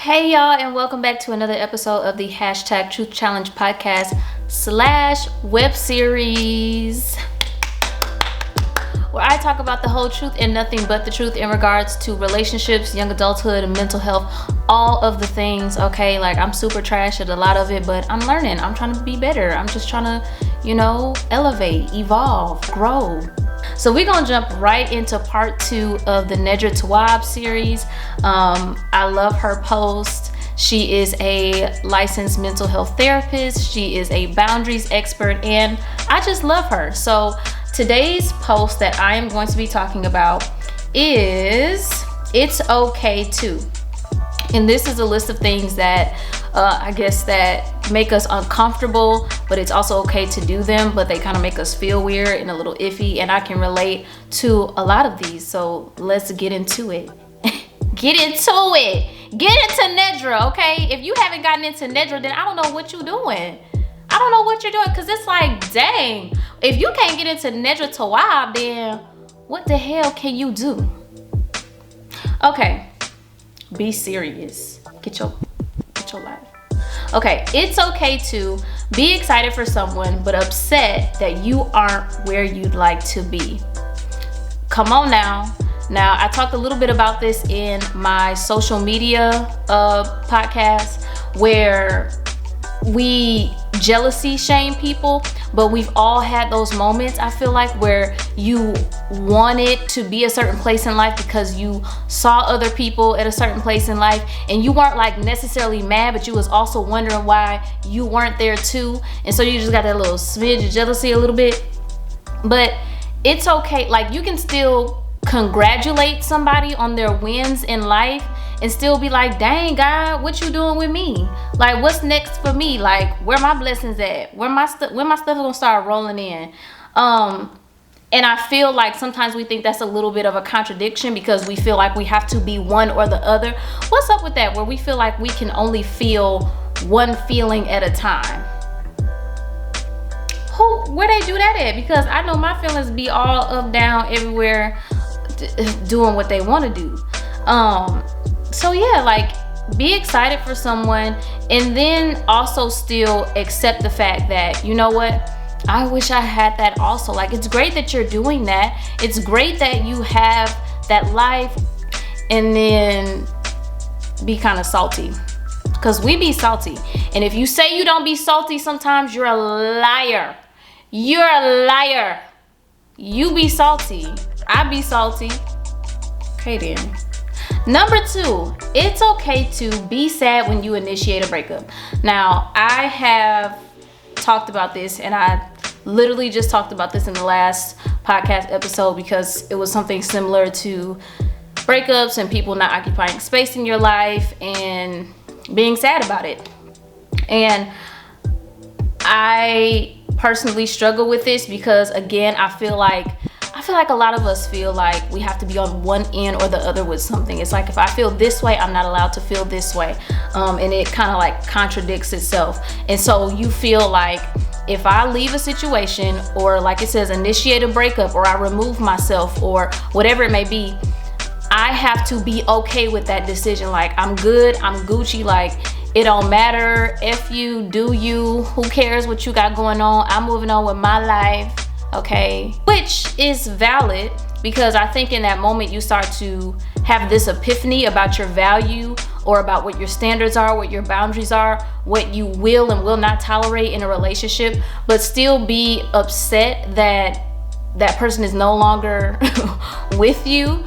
Hey y'all, and welcome back to another episode of the hashtag Truth Challenge podcast / web series, where I talk about the whole truth and nothing but the truth in regards to relationships, young adulthood, and mental health, all of the things. Okay, like I'm super trash at a lot of it, but I'm learning. I'm trying to be better. I'm just trying to, elevate, evolve, grow. So we're gonna jump right into part 2 of the Nedra Tawaab series. I love her post. She is a licensed mental health therapist. She is a boundaries expert, and I just love her. So today's post that I am going to be talking about is "It's okay to." And this is a list of things that I guess that make us uncomfortable, but it's also okay to do them, but they kind of make us feel weird and a little iffy, and I can relate to a lot of these. So let's get into it. Get into Nedra, okay? If you haven't gotten into Nedra, then I don't know what you're doing. I don't know what you're doing, because it's like, dang, if you can't get into Nedra Tawaab, then what the hell can you do? Okay, be serious. Get your life. Okay, it's okay to be excited for someone, but upset that you aren't where you'd like to be. Come on now. Now, I talked a little bit about this in my social media podcast, where we jealousy shame people, but we've all had those moments, I feel like, where you wanted to be a certain place in life because you saw other people at a certain place in life, and you weren't like necessarily mad, but you was also wondering why you weren't there too, and so you just got that little smidge of jealousy a little bit. But it's okay, like you can still congratulate somebody on their wins in life and still be like, dang God, what you doing with me? Like, what's next for me? Like, where my blessings at? When my stuff gonna start rolling in? And I feel like sometimes we think that's a little bit of a contradiction, because we feel like we have to be one or the other. What's up with that, where we feel like we can only feel one feeling at a time? Where they do that at? Because I know my feelings be all up, down, everywhere, doing what they want to do. So yeah, like, be excited for someone, and then also still accept the fact that, you know what, I wish I had that also. Like, it's great that you're doing that. It's great that you have that life, and then be kind of salty, because we be salty. And if you say you don't be salty sometimes, you're a liar. You're a liar. You be salty. I be salty. Okay then. Number 2, it's okay to be sad when you initiate a breakup. Now, I have talked about this, and I literally just talked about this in the last podcast episode, because it was something similar to breakups and people not occupying space in your life and being sad about it. And I personally struggle with this because, again, I feel like a lot of us feel like we have to be on one end or the other with something. It's like, if I feel this way, I'm not allowed to feel this way. And it kind of like contradicts itself. And so you feel like, if I leave a situation, or like it says, initiate a breakup, or I remove myself, or whatever it may be, I have to be okay with that decision. Like, I'm good, I'm Gucci, like, it don't matter. If you do you, who cares what you got going on? I'm moving on with my life. Okay, which is valid, because I think in that moment you start to have this epiphany about your value, or about what your standards are, what your boundaries are, what you will and will not tolerate in a relationship, but still be upset that that person is no longer with you,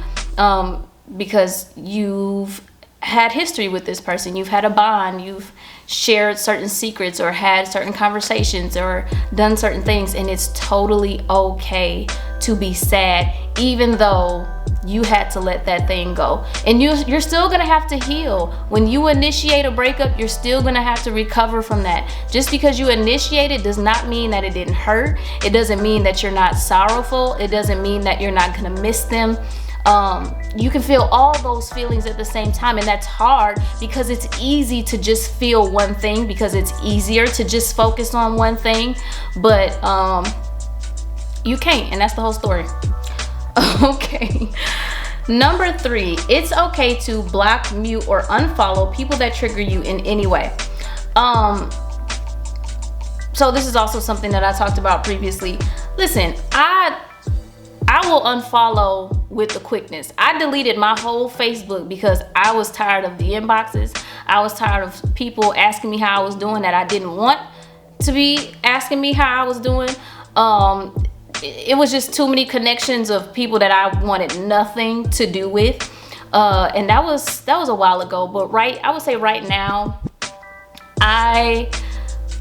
because you've had history with this person, you've had a bond, you've shared certain secrets, or had certain conversations, or done certain things, and it's totally okay to be sad, even though you had to let that thing go. And you're still gonna have to heal. When you initiate a breakup, you're still gonna have to recover from that. Just because you initiate it does not mean that it didn't hurt. It doesn't mean that you're not sorrowful. It doesn't mean that you're not gonna miss them. You can feel all those feelings at the same time, and that's hard, because it's easy to just feel one thing, because it's easier to just focus on one thing, but you can't, and that's the whole story. Okay, Number 3, it's okay to block, mute, or unfollow people that trigger you in any way. So this is also something that I talked about previously. Listen, I will unfollow with the quickness. I deleted my whole Facebook because I was tired of the inboxes. I was tired of people asking me how I was doing that I didn't want to be asking me how I was doing. It was just too many connections of people that I wanted nothing to do with. And that was a while ago, but I would say right now,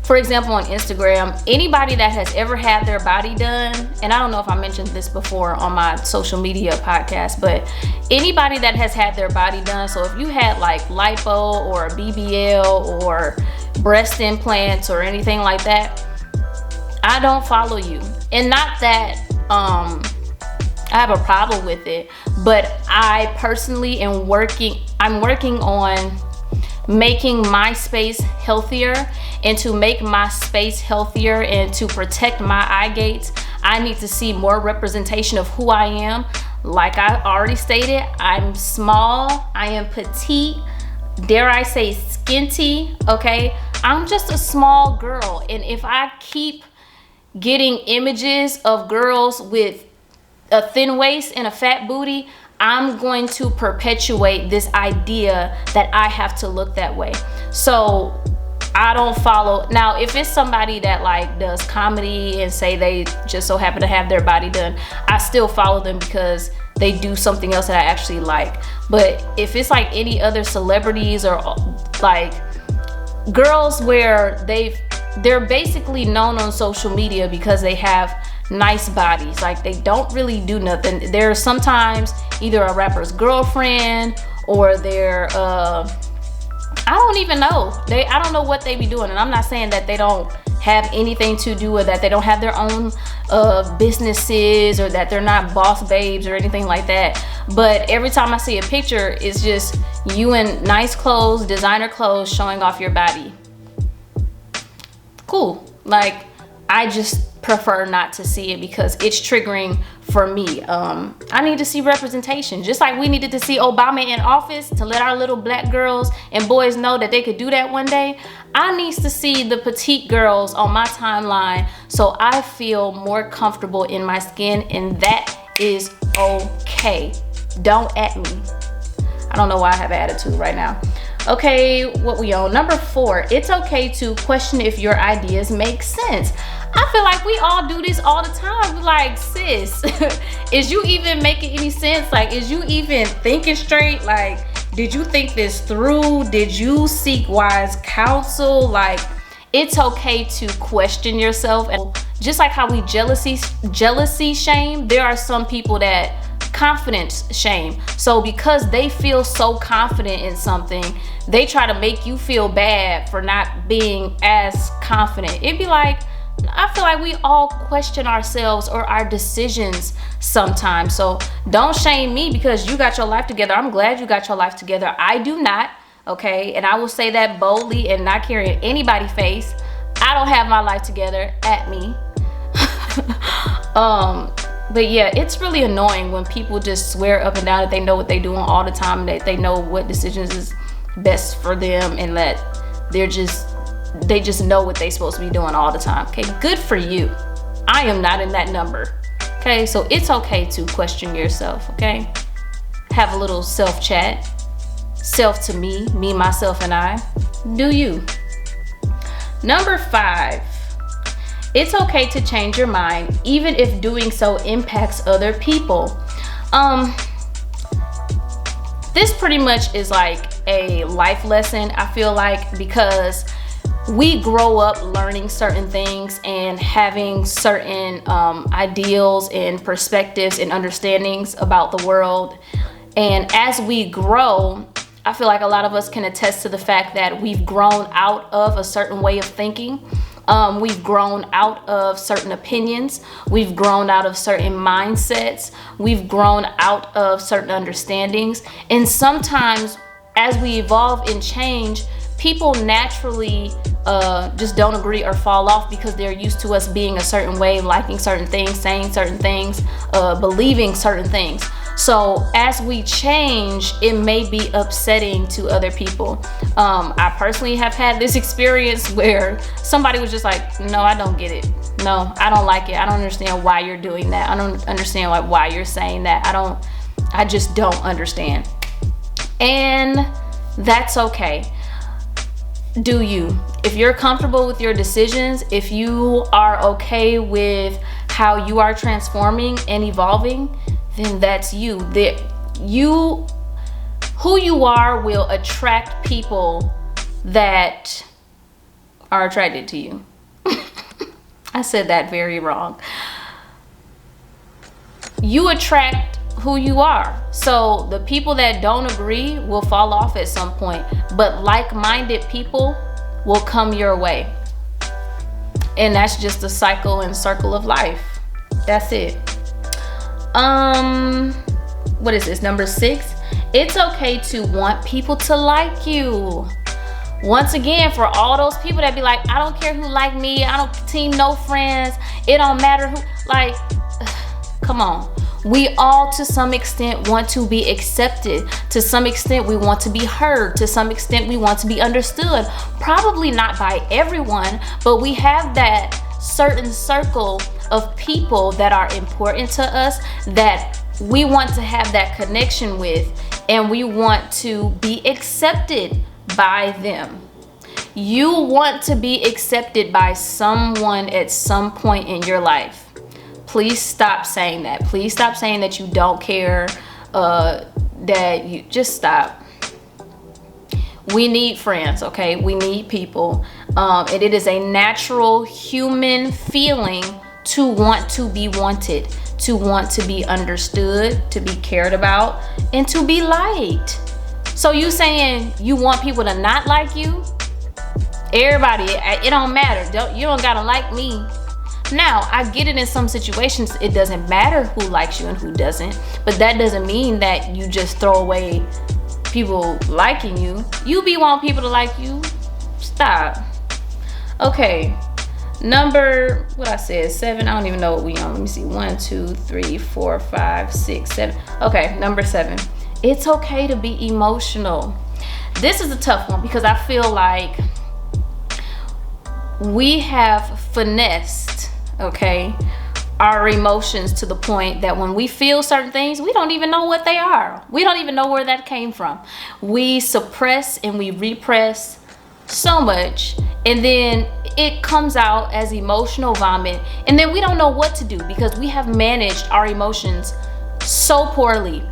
for example, on Instagram, anybody that has ever had their body done, and I don't know if I mentioned this before on my social media podcast, but anybody that has had their body done, so if you had like lipo or a BBL or breast implants or anything like that, I don't follow you. And not that I have a problem with it, but I personally am working on making my space healthier. And to make my space healthier and to protect my eye gates, I need to see more representation of who I am. Like I already stated, I'm small, I am petite, dare I say skinty, okay? I'm just a small girl, and if I keep getting images of girls with a thin waist and a fat booty, I'm going to perpetuate this idea that I have to look that way. So I don't follow. Now, if it's somebody that like does comedy and say they just so happen to have their body done, I still follow them because they do something else that I actually like. But if it's like any other celebrities or like girls where they're basically known on social media because they have nice bodies, like they don't really do nothing. They're sometimes either a rapper's girlfriend or they're I don't even know. I don't know what they be doing, and I'm not saying that they don't have anything to do with that. They don't have their own businesses or that they're not boss babes or anything like that. But every time I see a picture, it's just you in nice clothes, designer clothes, showing off your body. Cool. Like, I just prefer not to see it because it's triggering for me. I need to see representation, just like we needed to see Obama in office to let our little black girls and boys know that they could do that one day. I need to see the petite girls on my timeline so I feel more comfortable in my skin, and that is okay. Don't at me. I don't know why I have an attitude right now. Okay, what we on? Number 4, it's okay to question if your ideas make sense. I feel like we all do this all the time. We're like, sis, is you even making any sense? Like, is you even thinking straight? Like, did you think this through? Did you seek wise counsel? Like, it's okay to question yourself. And just like how we jealousy shame, there are some people that confidence shame. So because they feel so confident in something, they try to make you feel bad for not being as confident. It'd be like, I feel like we all question ourselves or our decisions sometimes. So don't shame me because you got your life together. I'm glad you got your life together. I do not, okay? And I will say that boldly and not carrying anybody's face. I don't have my life together at me. But yeah, it's really annoying when people just swear up and down that they know what they're doing all the time, and that they know what decisions is best for them, and that they just know what they're supposed to be doing all the time. Okay, good for you. I am not in that number. Okay, so it's okay to question yourself, okay? Have a little self-chat. Self to me, myself, and I. Do you. Number 5. It's okay to change your mind, even if doing so impacts other people. This pretty much is like a life lesson, I feel like, because we grow up learning certain things and having certain ideals and perspectives and understandings about the world. And as we grow, I feel like a lot of us can attest to the fact that we've grown out of a certain way of thinking. We've grown out of certain opinions. We've grown out of certain mindsets. We've grown out of certain understandings. And sometimes as we evolve and change, people naturally just don't agree or fall off because they're used to us being a certain way, liking certain things, saying certain things, believing certain things. So as we change, it may be upsetting to other people. I personally have had this experience where somebody was just like, no, I don't get it. No, I don't like it. I don't understand why you're doing that. I don't understand like why you're saying that. I just don't understand. And that's okay. Do you? If you're comfortable with your decisions, if you are okay with how you are transforming and evolving, then that's you. Who you are will attract people that are attracted to you. I said that very wrong. You attract who you are. So the people that don't agree will fall off at some point, but like-minded people will come your way. And that's just a cycle and circle of life. That's it. What is this? Number 6. It's okay to want people to like you. Once again, for all those people that be like, I don't care who like me, I don't team no friends, it don't matter who, like, come on. We all to some extent want to be accepted. To some extent we want to be heard. To some extent we want to be understood. Probably not by everyone, but we have that certain circle of people that are important to us that we want to have that connection with, and we want to be accepted by them. You want to be accepted by someone at some point in your life. Please stop saying that. Please stop saying that you don't care, that you just stop. We need friends, okay? We need people. And it is a natural human feeling to want to be wanted, to want to be understood, to be cared about, and to be liked. So you saying you want people to not like you? Everybody, it don't matter. You don't gotta like me. Now, I get it in some situations, it doesn't matter who likes you and who doesn't, but that doesn't mean that you just throw away people liking you. You be wanting people to like you. Stop. Okay. Number, what I said, 7. I don't even know what we on. Let me see. 1, 2, 3, 4, 5, 6, 7. Okay, number 7. It's okay to be emotional. This is a tough one because I feel like we have finessed, okay, our emotions to the point that when we feel certain things, we don't even know what they are. We don't even know where that came from. We suppress and we repress so much, and then it comes out as emotional vomit, and then we don't know what to do because we have managed our emotions so poorly.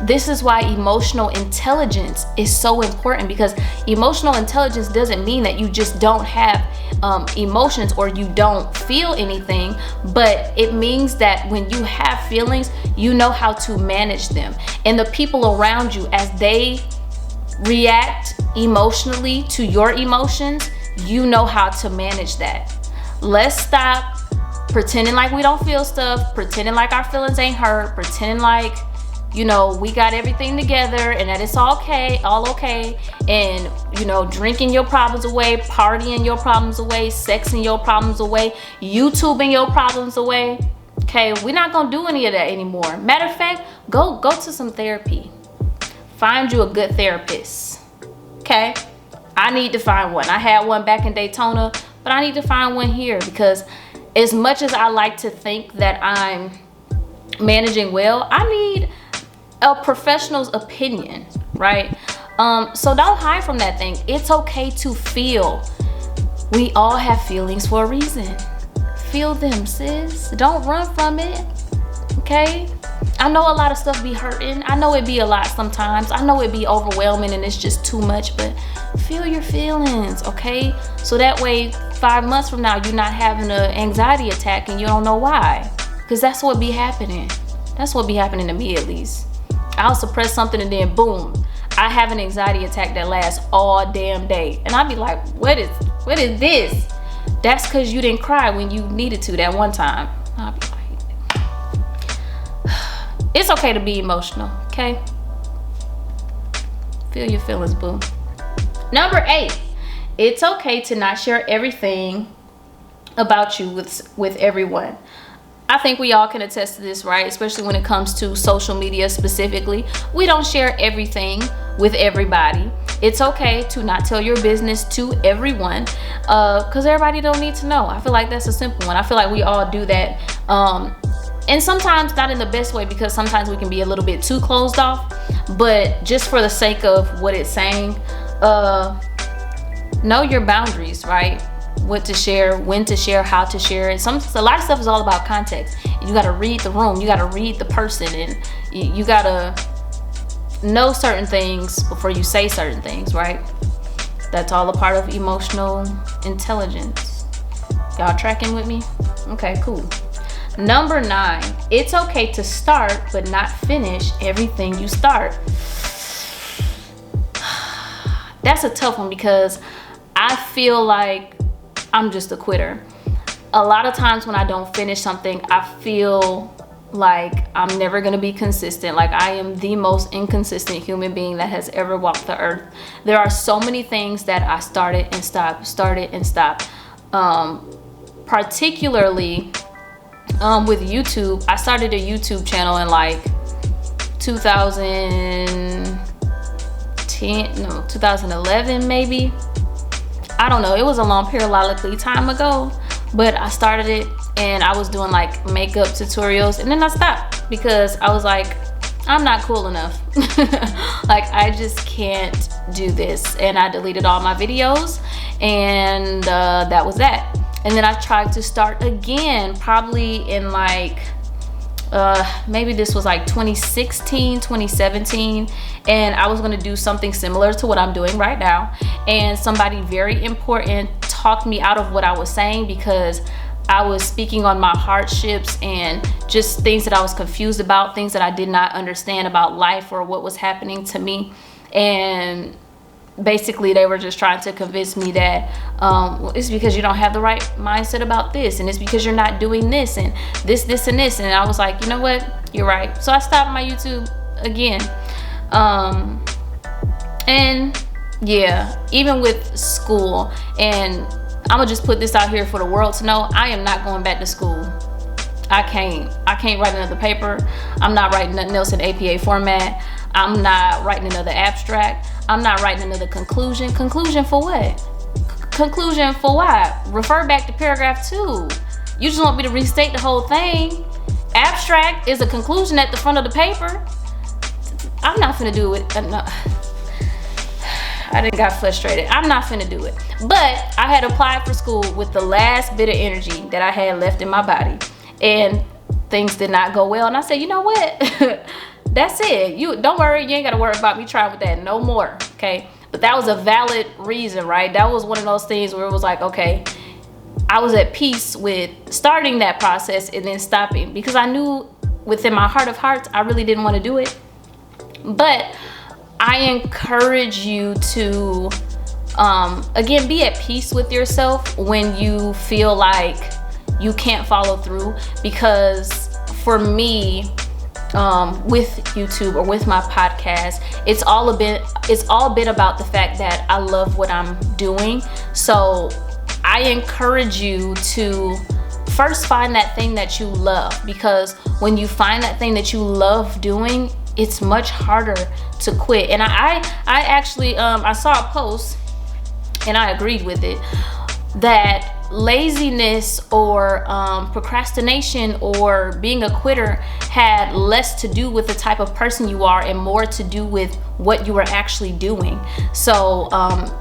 This is why emotional intelligence is so important, because emotional intelligence doesn't mean that you just don't have emotions or you don't feel anything, but it means that when you have feelings, you know how to manage them. And the people around you, as they react emotionally to your emotions, you know how to manage that. Let's stop pretending like we don't feel stuff, pretending like our feelings ain't hurt, pretending like, you know, we got everything together and that it's all okay, and, you know, drinking your problems away, partying your problems away, sexing your problems away, YouTubing your problems away. Okay, we're not gonna do any of that anymore. Matter of fact, go to some therapy. Find you a good therapist. Okay, I need to find one. I had one back in Daytona, but I need to find one here, because as much as I like to think that I'm managing well, I need a professional's opinion, right? So don't hide from that thing. It's okay to feel. We all have feelings for a reason. Feel them, sis. Don't run from it, okay? I know a lot of stuff be hurting. I know it be a lot sometimes. I know it be overwhelming and it's just too much, but feel your feelings, okay? So that way 5 months from now, you're not having an anxiety attack and you don't know why. Because that's what be happening. That's what be happening to me, at least. I'll suppress something and then boom, I have an anxiety attack that lasts all damn day. And I'll be like, what is this? That's because you didn't cry when you needed to that one time. I'll be like, it's okay to be emotional, okay? Feel your feelings, boo. Number 8, it's okay to not share everything about you with everyone. I think we all can attest to this, right? Especially when it comes to social media specifically. We don't share everything with everybody. It's okay to not tell your business to everyone, because everybody don't need to know. I feel like that's a simple one. I feel like we all do that. And sometimes not in the best way, because sometimes we can be a little bit too closed off. But just for the sake of what it's saying, know your boundaries, right? What to share, when to share, how to share it. A lot of stuff is all about context. You got to read the room, you got to read the person, and you got to know certain things before you say certain things, right? That's all a part of emotional intelligence. Y'all tracking with me? Okay, cool. Number 9, it's okay to start but not finish everything you start. That's a tough one, because I feel like I'm just a quitter. A lot of times when I don't finish something, I feel like I'm never gonna be consistent. Like I am the most inconsistent human being that has ever walked the earth. There are so many things that I started and stopped. Particularly with YouTube. I started a YouTube channel in like 2011 maybe. I don't know, it was a long periodically time ago, but I started it and I was doing like makeup tutorials, and then I stopped because I was like, I'm not cool enough. Like I just can't do this, and I deleted all my videos, and that was that. And then I tried to start again, probably in like maybe this was like 2016, 2017, and I was gonna do something similar to what I'm doing right now. And somebody very important talked me out of what I was saying, because I was speaking on my hardships and just things that I was confused about, things that I did not understand about life or what was happening to me. And basically they were just trying to convince me that well, it's because you don't have the right mindset about this, and it's because you're not doing this and this and this. And I was like, you know what, you're right. So I stopped my YouTube again. And yeah, even with school, and I'm gonna just put this out here for the world to know, I am not going back to school. I can't write another paper. I'm not writing nothing else in APA format. I'm not writing another abstract. I'm not writing another conclusion. Conclusion for what? Conclusion for what? Refer back to paragraph 2. You just want me to restate the whole thing. Abstract is a conclusion at the front of the paper. I'm not finna do it. No. I done got frustrated. I'm not finna do it. But I had applied for school with the last bit of energy that I had left in my body, and things did not go well. And I said, you know what? That's it. You don't worry. You ain't got to worry about me trying with that no more. Okay. But that was a valid reason, right? That was one of those things where it was like, okay, I was at peace with starting that process and then stopping, because I knew within my heart of hearts, I really didn't want to do it. But I encourage you to, again, be at peace with yourself when you feel like you can't follow through. Because for me, with YouTube or with my podcast, it's all been about the fact that I love what I'm doing. So I encourage you to first find that thing that you love, because when you find that thing that you love doing, it's much harder to quit. And I actually I saw a post and I agreed with it, that laziness or procrastination or being a quitter had less to do with the type of person you are and more to do with what you are actually doing. So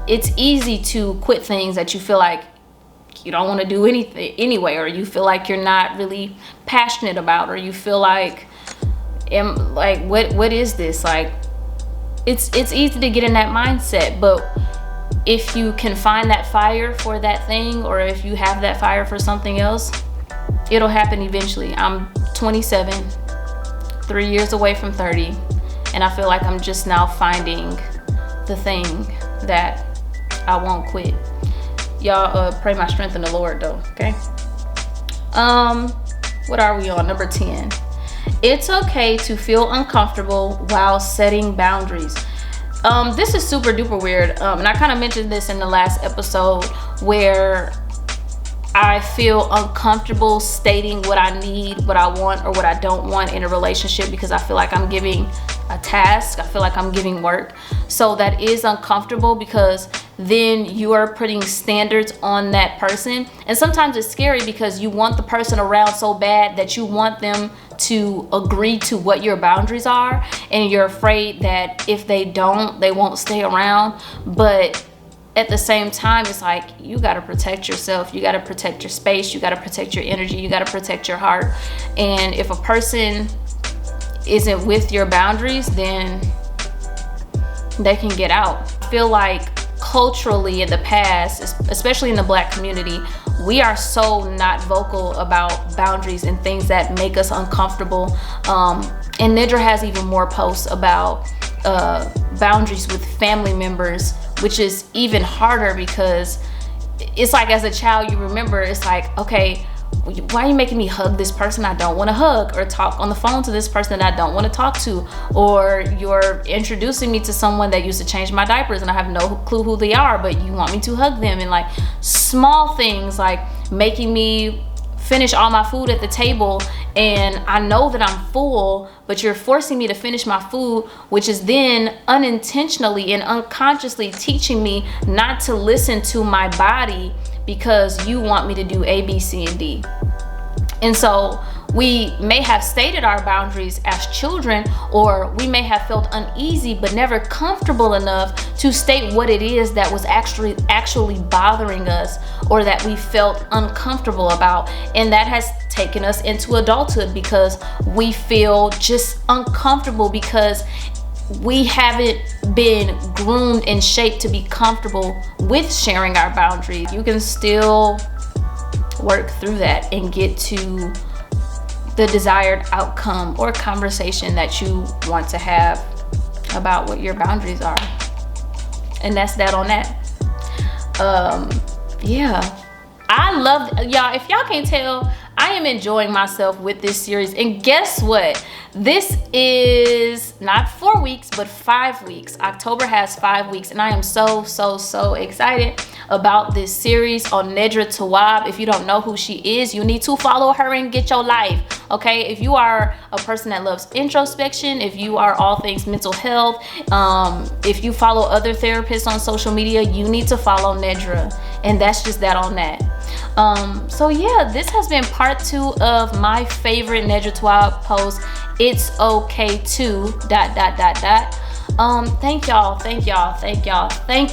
it's easy to quit things that you feel like you don't want to do anything anyway, or you feel like you're not really passionate about, or you feel like, what is this? Like, it's easy to get in that mindset. But if you can find that fire for that thing, or if you have that fire for something else, it'll happen eventually. I'm 27, 3 years away from 30, and I feel like I'm just now finding the thing that I won't quit. Y'all pray my strength in the Lord though, okay? What are we on? Number 10. It's okay to feel uncomfortable while setting boundaries. This is super duper weird, and I kind of mentioned this in the last episode, where I feel uncomfortable stating what I need, what I want, or what I don't want in a relationship because I feel like I'm giving a task. I feel like I'm giving work. So that is uncomfortable because then you are putting standards on that person. And sometimes it's scary because you want the person around so bad that you want them to agree to what your boundaries are. And you're afraid that if they don't, they won't stay around. But at the same time, it's like, you got to protect yourself. You got to protect your space. You got to protect your energy. You got to protect your heart. And if a person isn't with your boundaries, then they can get out. I feel like culturally in the past, especially in the Black community, we are so not vocal about boundaries and things that make us uncomfortable. And Nedra has even more posts about boundaries with family members, which is even harder because it's like, as a child, you remember, it's like, okay, why are you making me hug this person I don't want to hug, or talk on the phone to this person that I don't want to talk to, or you're introducing me to someone that used to change my diapers and I have no clue who they are, but you want me to hug them. And like small things like making me finish all my food at the table, and I know that I'm full, but you're forcing me to finish my food, which is then unintentionally and unconsciously teaching me not to listen to my body because you want me to do A, B, C, and D. And so we may have stated our boundaries as children, or we may have felt uneasy but never comfortable enough to state what it is that was actually bothering us, or that we felt uncomfortable about. And that has taken us into adulthood because we feel just uncomfortable because we haven't been groomed and shaped to be comfortable with sharing our boundaries. You can still work through that and get to the desired outcome or conversation that you want to have about what your boundaries are. And that's that on that. Yeah, I love y'all. If y'all can't tell, I am enjoying myself with this series. And guess what? This is not 4 weeks, but 5 weeks. October has 5 weeks, and I am so excited about this series on Nedra Tawaab. If you don't know who she is, you need to follow her and get your life, okay? If you are a person that loves introspection, if you are all things mental health, if you follow other therapists on social media, you need to follow Nedra. And that's just that on that. So yeah, this has been part 2 of my favorite Nedra Tawaab post. It's okay to ... Thank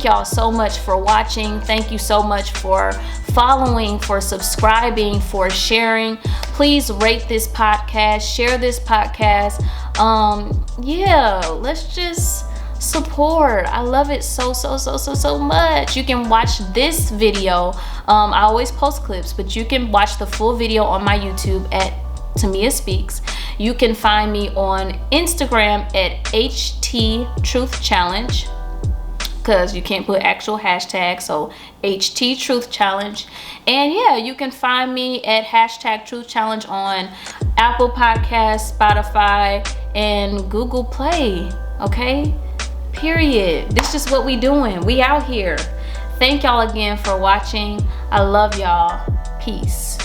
y'all so much for watching. Thank you so much for following, for subscribing, for sharing. Please rate this podcast, share this podcast. Yeah, let's just support. I love it so much. You can watch this video. I always post clips, but you can watch the full video on my YouTube at Tamia Speaks. You can find me on Instagram at HTTruthChallenge, because you can't put actual hashtags, so HTTruthChallenge. And yeah, you can find me at #TruthChallenge on Apple Podcasts, Spotify, and Google Play. Okay, period. This is what we doing. We out here. Thank y'all again for watching. I love y'all. Peace.